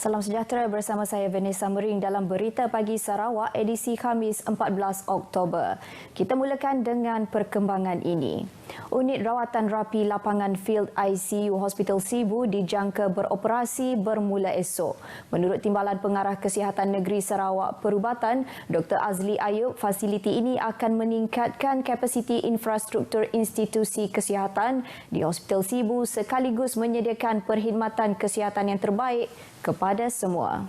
Salam sejahtera, bersama saya Vanessa Mering dalam Berita Pagi Sarawak edisi Khamis 14 Oktober. Kita mulakan dengan perkembangan ini. Unit rawatan rapi lapangan Field ICU Hospital Sibu dijangka beroperasi bermula esok. Menurut Timbalan Pengarah Kesihatan Negeri Sarawak Perubatan, Dr. Azli Ayub, fasiliti ini akan meningkatkan kapasiti infrastruktur institusi kesihatan di Hospital Sibu sekaligus menyediakan perkhidmatan kesihatan yang terbaik kepada semua.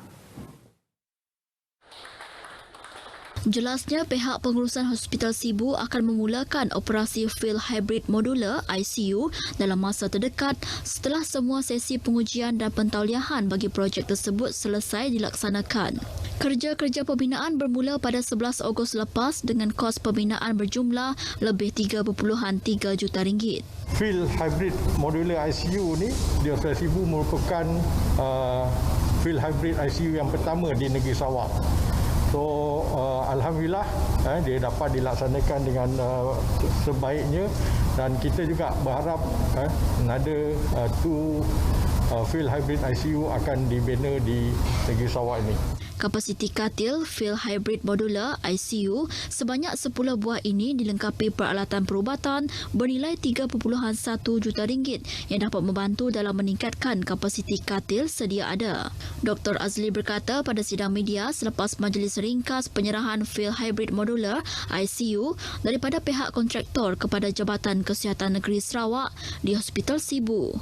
Jelasnya, pihak pengurusan Hospital Sibu akan memulakan operasi Field Hybrid Modular ICU dalam masa terdekat setelah semua sesi pengujian dan pentauliahan bagi projek tersebut selesai dilaksanakan. Kerja-kerja pembinaan bermula pada 11 Ogos lepas dengan kos pembinaan berjumlah lebih 3.3 juta ringgit. Field Hybrid Modular ICU ni di Hospital Sibu merupakan Field Hybrid ICU yang pertama di negeri Sarawak. So, alhamdulillah dia dapat dilaksanakan dengan sebaiknya, dan kita juga berharap ada Field Hybrid ICU akan dibina di negeri Sarawak ini. Kapasiti katil Field Hybrid Modular ICU sebanyak 10 buah ini dilengkapi peralatan perubatan bernilai 3.1 juta ringgit yang dapat membantu dalam meningkatkan kapasiti katil sedia ada. Dr. Azli berkata pada sidang media selepas majlis ringkas penyerahan Field Hybrid Modular ICU daripada pihak kontraktor kepada Jabatan Kesihatan Negeri Sarawak di Hospital Sibu.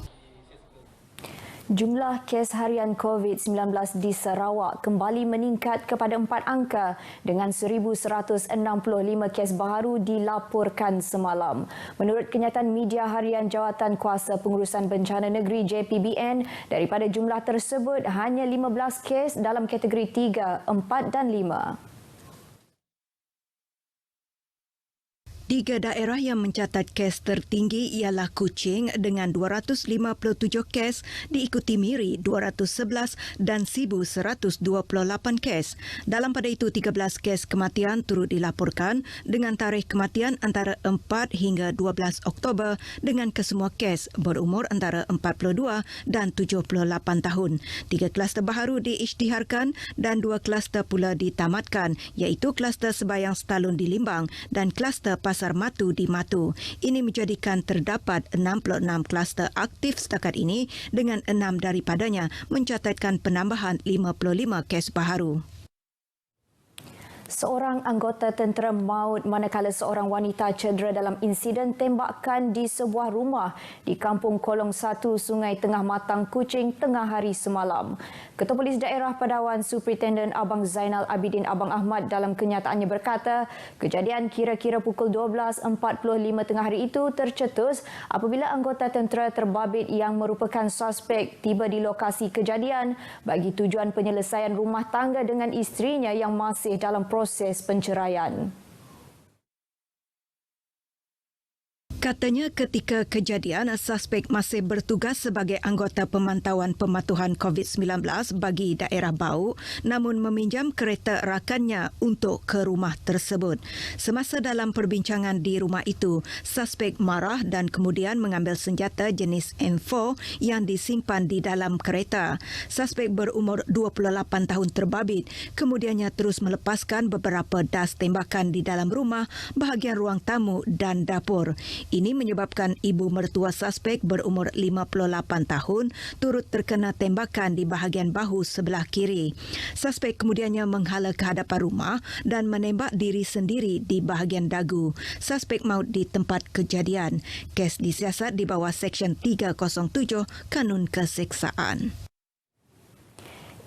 Jumlah kes harian COVID-19 di Sarawak kembali meningkat kepada 4 angka dengan 1,165 kes baru dilaporkan semalam. Menurut kenyataan media harian Jawatan Kuasa Pengurusan Bencana Negeri JPBN, daripada jumlah tersebut hanya 15 kes dalam kategori 3, 4 dan 5. 3 daerah yang mencatat kes tertinggi ialah Kuching dengan 257 kes, diikuti Miri 211 dan Sibu 128 kes. Dalam pada itu, 13 kes kematian turut dilaporkan dengan tarikh kematian antara 4 hingga 12 Oktober dengan kesemua kes berumur antara 42 dan 78 tahun. 3 kluster baharu diisytiharkan dan 2 kluster pula ditamatkan, iaitu kluster Sebayang Setalun di Limbang dan kluster Pasar Matu di Matu. Ini menjadikan terdapat 66 kluster aktif setakat ini dengan 6 daripadanya mencatatkan penambahan 55 kes baharu. Seorang anggota tentera maut manakala seorang wanita cedera dalam insiden tembakan di sebuah rumah di Kampung Kolong 1, Sungai Tengah Matang, Kuching tengah hari semalam. Ketua Polis Daerah Padawan Superintendent Abang Zainal Abidin Abang Ahmad dalam kenyataannya berkata, kejadian kira-kira pukul 12.45 tengah hari itu tercetus apabila anggota tentera terbabit yang merupakan suspek tiba di lokasi kejadian bagi tujuan penyelesaian rumah tangga dengan isterinya yang masih dalam proses penceraian. Katanya ketika kejadian, suspek masih bertugas sebagai anggota pemantauan pematuhan COVID-19 bagi daerah Bau, namun meminjam kereta rakannya untuk ke rumah tersebut. Semasa dalam perbincangan di rumah itu, suspek marah dan kemudian mengambil senjata jenis M4 yang disimpan di dalam kereta. Suspek berumur 28 tahun terbabit, kemudiannya terus melepaskan beberapa das tembakan di dalam rumah, bahagian ruang tamu dan dapur. Ini menyebabkan ibu mertua suspek berumur 58 tahun turut terkena tembakan di bahagian bahu sebelah kiri. Suspek kemudiannya menghala ke hadapan rumah dan menembak diri sendiri di bahagian dagu. Suspek maut di tempat kejadian. Kes disiasat di bawah Seksyen 307 Kanun Keseksaan.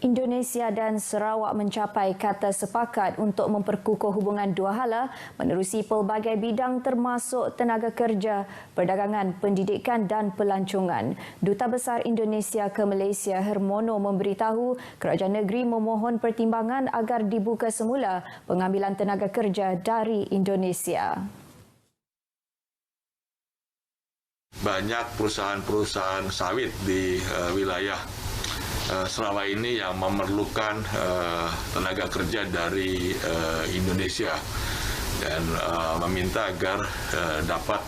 Indonesia dan Sarawak mencapai kata sepakat untuk memperkukuh hubungan dua hala menerusi pelbagai bidang termasuk tenaga kerja, perdagangan, pendidikan dan pelancongan. Duta Besar Indonesia ke Malaysia Hermono memberitahu kerajaan negeri memohon pertimbangan agar dibuka semula pengambilan tenaga kerja dari Indonesia. Banyak perusahaan-perusahaan sawit di wilayah Sarawak ini yang memerlukan tenaga kerja dari Indonesia dan meminta agar dapat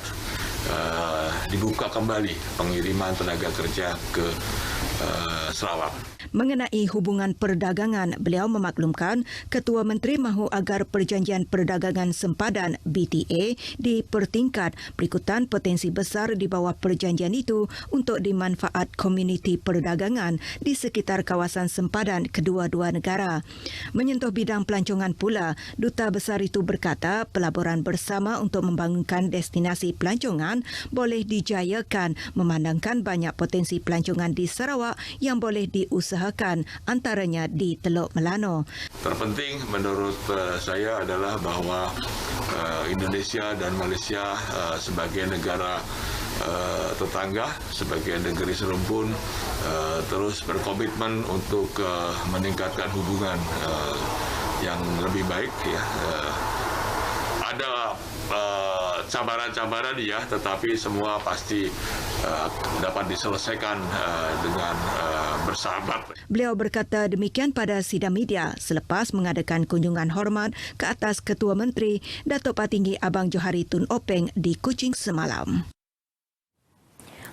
dibuka kembali pengiriman tenaga kerja ke Sarawak. Mengenai hubungan perdagangan, beliau memaklumkan Ketua Menteri mahu agar Perjanjian Perdagangan Sempadan BTA dipertingkat berikutan potensi besar di bawah perjanjian itu untuk dimanfaat komuniti perdagangan di sekitar kawasan sempadan kedua-dua negara. Menyentuh bidang pelancongan pula, Duta Besar itu berkata pelaburan bersama untuk membangunkan destinasi pelancongan boleh dijayakan memandangkan banyak potensi pelancongan di Sarawak yang boleh diusahakan antaranya di Teluk Melano. Terpenting menurut saya adalah bahawa Indonesia dan Malaysia sebagai negara tetangga, sebagai negeri serumpun terus berkomitmen untuk meningkatkan hubungan yang lebih baik. Ya. Ada cabaran-cabaran ya, tetapi semua pasti dapat diselesaikan dengan bersahabat. Beliau berkata demikian pada sidang media selepas mengadakan kunjungan hormat ke atas Ketua Menteri Datuk Patinggi Abang Johari Tun Openg di Kuching semalam.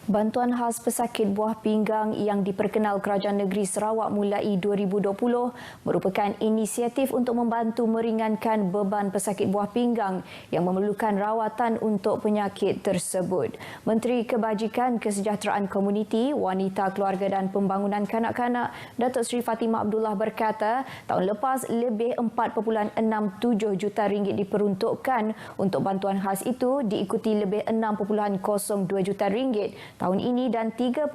Bantuan khas pesakit buah pinggang yang diperkenal Kerajaan Negeri Sarawak mulai 2020 merupakan inisiatif untuk membantu meringankan beban pesakit buah pinggang yang memerlukan rawatan untuk penyakit tersebut. Menteri Kebajikan Kesejahteraan Komuniti, Wanita, Keluarga dan Pembangunan Kanak-kanak, Datuk Seri Fatimah Abdullah berkata, tahun lepas lebih 4.67 juta ringgit diperuntukkan untuk bantuan khas itu, diikuti lebih 6.02 juta ringgit tahun ini dan 3.2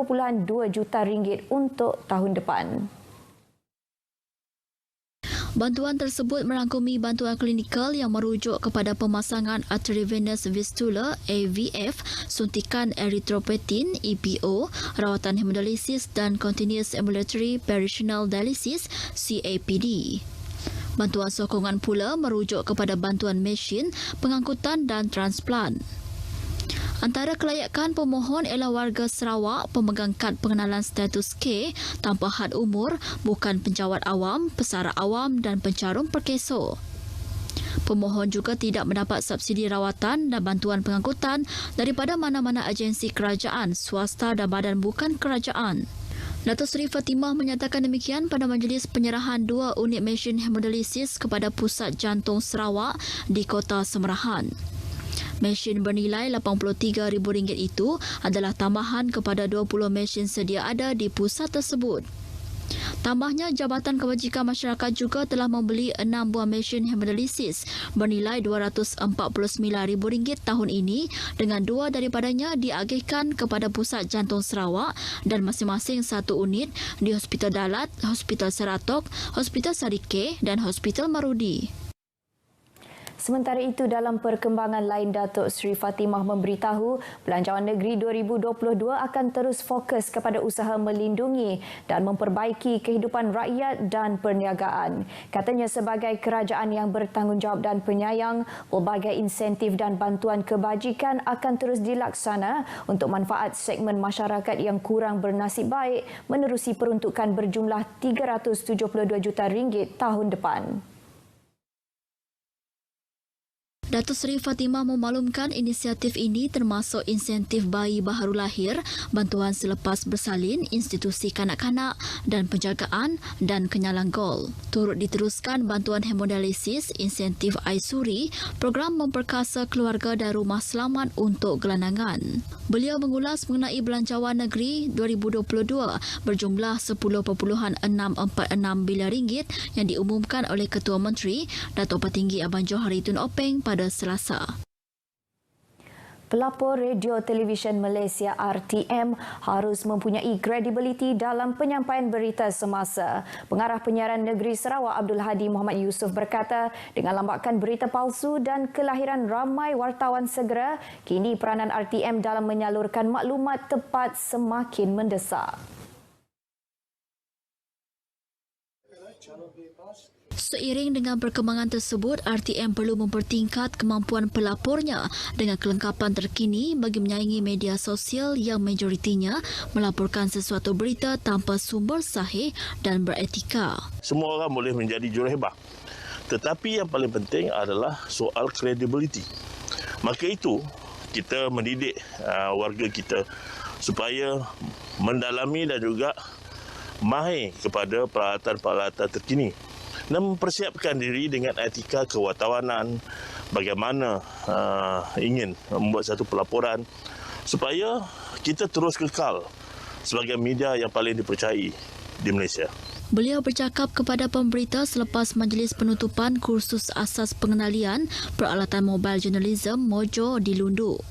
juta ringgit untuk tahun depan. Bantuan tersebut merangkumi bantuan klinikal yang merujuk kepada pemasangan arteriovenous fistula AVF, suntikan erythropoietin EPO, rawatan hemodialisis dan continuous ambulatory peritoneal dialysis CAPD. Bantuan sokongan pula merujuk kepada bantuan mesin, pengangkutan dan transplant. Antara kelayakan pemohon ialah warga Sarawak, pemegang kad pengenalan status K tanpa had umur, bukan penjawat awam, pesara awam dan pencarum perkeso. Pemohon juga tidak mendapat subsidi rawatan dan bantuan pengangkutan daripada mana-mana agensi kerajaan, swasta dan badan bukan kerajaan. Datuk Seri Fatimah menyatakan demikian pada majlis penyerahan 2 unit mesin hemodialisis kepada Pusat Jantung Sarawak di Kota Semerahan. Mesin bernilai RM83,000 itu adalah tambahan kepada 20 mesin sedia ada di pusat tersebut. Tambahnya, Jabatan Kebajikan Masyarakat juga telah membeli 6 buah mesin hemodialisis bernilai RM249,000 tahun ini dengan 2 daripadanya diagihkan kepada Pusat Jantung Sarawak dan masing-masing 1 unit di Hospital Dalat, Hospital Seratok, Hospital Sarike dan Hospital Marudi. Sementara itu, dalam perkembangan lain, Datuk Seri Fatimah memberitahu Belanjawan Negeri 2022 akan terus fokus kepada usaha melindungi dan memperbaiki kehidupan rakyat dan perniagaan. Katanya sebagai kerajaan yang bertanggungjawab dan penyayang, pelbagai insentif dan bantuan kebajikan akan terus dilaksana untuk manfaat segmen masyarakat yang kurang bernasib baik menerusi peruntukan berjumlah RM372 juta tahun depan. Datuk Seri Fatimah memaklumkan inisiatif ini termasuk insentif bayi baharu lahir, bantuan selepas bersalin, institusi kanak-kanak dan penjagaan dan kenyalang gol. Turut diteruskan bantuan hemodialisis, insentif aisuri, program memperkasa keluarga dan rumah selamat untuk gelandangan. Beliau mengulas mengenai Belanjawan Negeri 2022 berjumlah RM10.646 bilion yang diumumkan oleh Ketua Menteri Datuk Patinggi Abang Johari Tun Openg pada Selasa. Pelapor Radio Televisyen Malaysia RTM harus mempunyai kredibiliti dalam penyampaian berita semasa. Pengarah Penyiaran Negeri Sarawak Abdul Hadi Muhammad Yusof berkata, dengan lambakan berita palsu dan kelahiran ramai wartawan segera, kini peranan RTM dalam menyalurkan maklumat tepat semakin mendesak. Seiring dengan perkembangan tersebut, RTM perlu mempertingkat kemampuan pelapornya dengan kelengkapan terkini bagi menyaingi media sosial yang majoritinya melaporkan sesuatu berita tanpa sumber sahih dan beretika. Semua orang boleh menjadi juruhebat. Tetapi yang paling penting adalah soal kredibiliti. Maka itu, kita mendidik warga kita supaya mendalami dan juga mahir kepada peralatan-peralatan terkini dan mempersiapkan diri dengan etika kewartawanan, bagaimana ingin membuat satu pelaporan supaya kita terus kekal sebagai media yang paling dipercayai di Malaysia. Beliau bercakap kepada pemberita selepas majlis penutupan kursus asas pengenalian peralatan mobile jurnalism Mojo dilundur.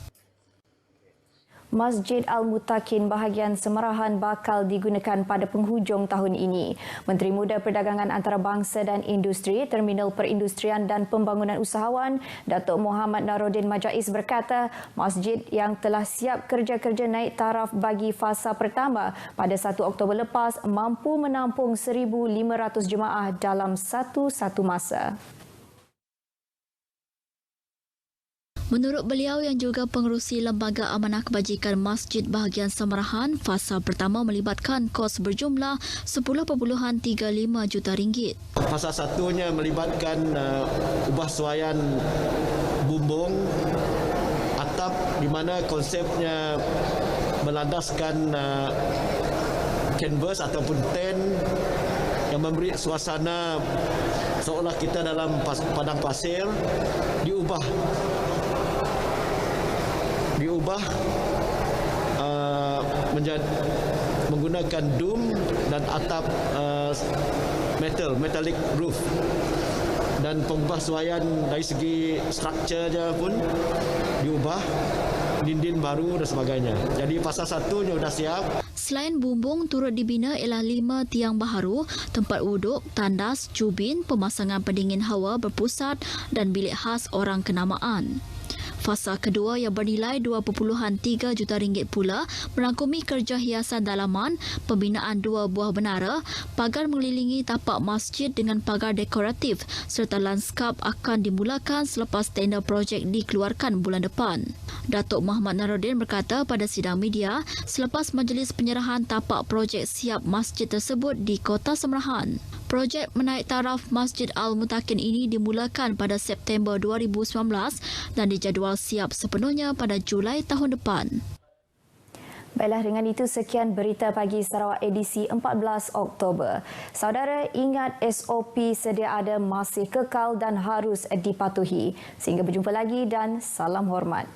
Masjid Al-Mutakin bahagian Semerahan bakal digunakan pada penghujung tahun ini. Menteri Muda Perdagangan Antarabangsa dan Industri, Terminal Perindustrian dan Pembangunan Usahawan, Datuk Muhammad Naruddin Majais berkata, masjid yang telah siap kerja-kerja naik taraf bagi fasa pertama pada 1 Oktober lepas mampu menampung 1,500 jemaah dalam satu masa. Menurut beliau yang juga pengerusi Lembaga Amanah Kebajikan Masjid Bahagian Semerahan, fasa pertama melibatkan kos berjumlah 10.35 juta ringgit. Fasa satunya melibatkan ubah suaian bumbung atap di mana konsepnya melandaskan canvas ataupun tent yang memberi suasana seolah kita dalam padang pasir, diubah menjadi menggunakan dome dan atap metallic roof, dan pembasuhan dari segi strukturnya pun diubah, dinding baru dan sebagainya. Jadi fasa satunya sudah siap. Selain bumbung, turut dibina ialah 5 tiang baharu, tempat wuduk, tandas, jubin, pemasangan pendingin hawa berpusat dan bilik khas orang kenamaan. Fasa kedua yang bernilai 2.3 juta ringgit pula merangkumi kerja hiasan dalaman, pembinaan 2 buah menara, pagar mengelilingi tapak masjid dengan pagar dekoratif serta lanskap akan dimulakan selepas tender projek dikeluarkan bulan depan. Datuk Muhammad Naruddin berkata pada sidang media selepas majlis penyerahan tapak projek siap masjid tersebut di Kota Semerahan. Projek menaik taraf Masjid Al-Mutakin ini dimulakan pada September 2019 dan dijadual siap sepenuhnya pada Julai tahun depan. Baiklah, dengan itu sekian berita pagi Sarawak edisi 14 Oktober. Saudara, ingat SOP sedia ada masih kekal dan harus dipatuhi. Sehingga berjumpa lagi dan salam hormat.